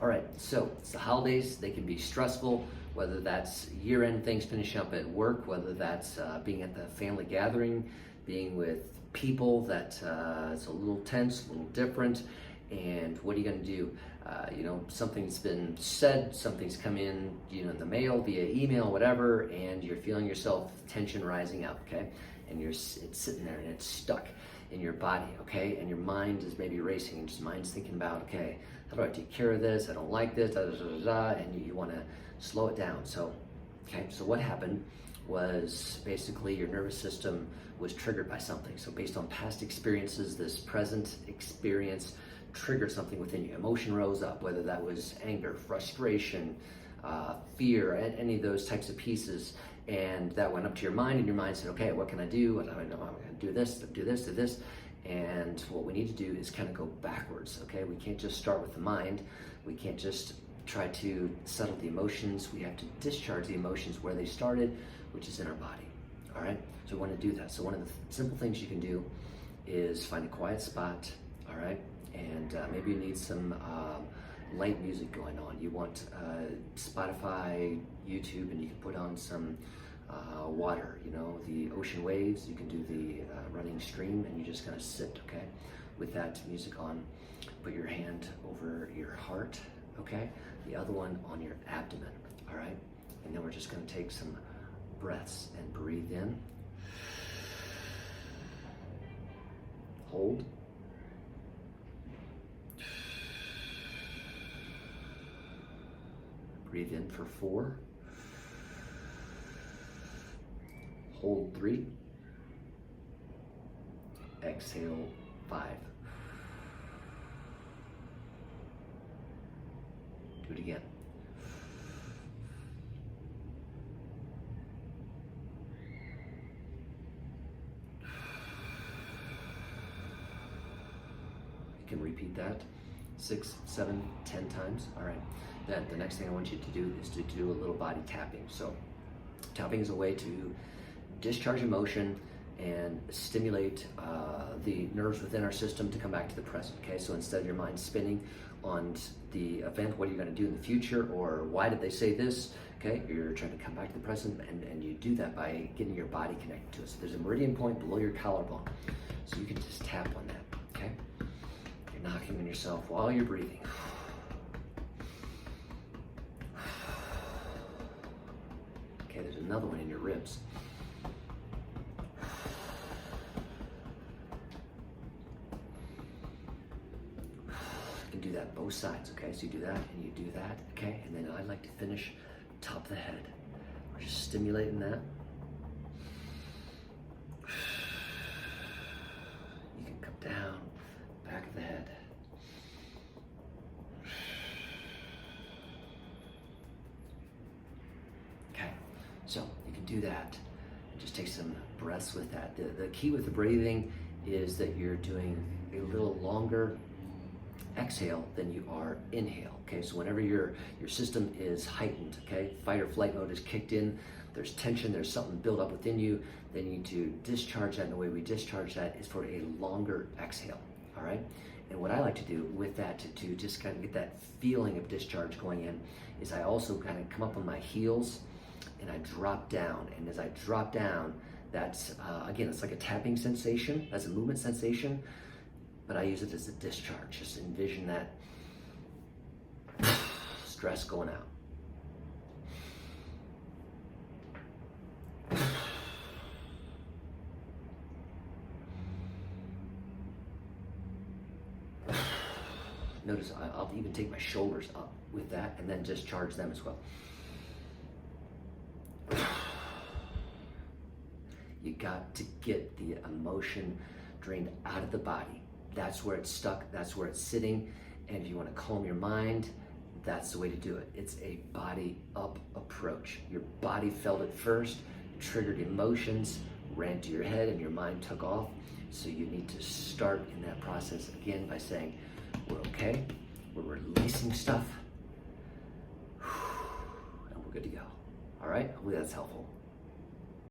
All right, so it's the holidays. They can be stressful, whether that's year-end things finishing up at work, whether that's being at the family gathering, being with people that is a little tense, a little different. And what are you going to do? Something's been said, something's come in, in the mail, via email, whatever, and you're feeling yourself tension rising up, okay? And it's sitting there and it's stuck in your body, okay? And your mind is maybe racing, and your mind's thinking about, okay, how do I take care of this? I don't like this, da, da, da, da, da, and you want to slow it down. So what happened was basically your nervous system was triggered by something. So based on past experiences, this present experience triggered something within you. Emotion rose up, whether that was anger, frustration, fear, and any of those types of pieces. And that went up to your mind, and your mind said, okay, what can I do? I know I'm going to do this, do this, do this. And what we need to do is kind of go backwards, okay? We can't just start with the mind. We can't just try to settle the emotions. We have to discharge the emotions where they started, which is in our body, all right? So we want to do that. So one of the simple things you can do is find a quiet spot, all right? And maybe you need some light music going on. You want Spotify, YouTube, and you can put on some water, the ocean waves. You can do the running stream, and you just kind of sit, okay, with that music on. Put your hand over your heart, okay, the other one on your abdomen, all right? And then we're just going to take some breaths and breathe in, hold, breathe in for 4, hold 3, exhale 5. Do it again. You can repeat that 6, 7, 10 times. All right. Then the next thing I want you to do is to do a little body tapping. So tapping is a way to discharge emotion and stimulate the nerves within our system to come back to the present, okay? So instead of your mind spinning on the event, what are you going to do in the future, or why did they say this, okay? You're trying to come back to the present, and you do that by getting your body connected to it. So there's a meridian point below your collarbone, so you can just tap on that, okay? You're knocking on yourself while you're breathing. Okay, there's another one in your ribs. You can do that both sides, okay? So you do that and you do that, okay? And then I'd like to finish top of the head. We're just stimulating that. You can come down, back of the head. Okay, so you can do that. Just take some breaths with that. The key with the breathing is that you're doing a little longer exhale than you are inhale, okay? So whenever your system is heightened, okay, fight or flight mode is kicked in, there's tension, there's something built up within you, then you need to discharge that, and the way we discharge that is for a longer exhale, all right? And what I like to do with that to just kind of get that feeling of discharge going in is I also kind of come up on my heels and I drop down, and as I drop down, that's, again, it's like a tapping sensation, that's a movement sensation, but I use it as a discharge. Just envision that stress going out. Notice I'll even take my shoulders up with that and then discharge them as well. You got to get the emotion drained out of the body. That's where it's stuck, that's where it's sitting, and if you want to calm your mind, that's the way to do it. It's a body up approach. Your body felt it first, triggered emotions, ran to your head, and your mind took off. So you need to start in that process again by saying, we're okay, we're releasing stuff, and we're good to go. All right, hopefully that's helpful.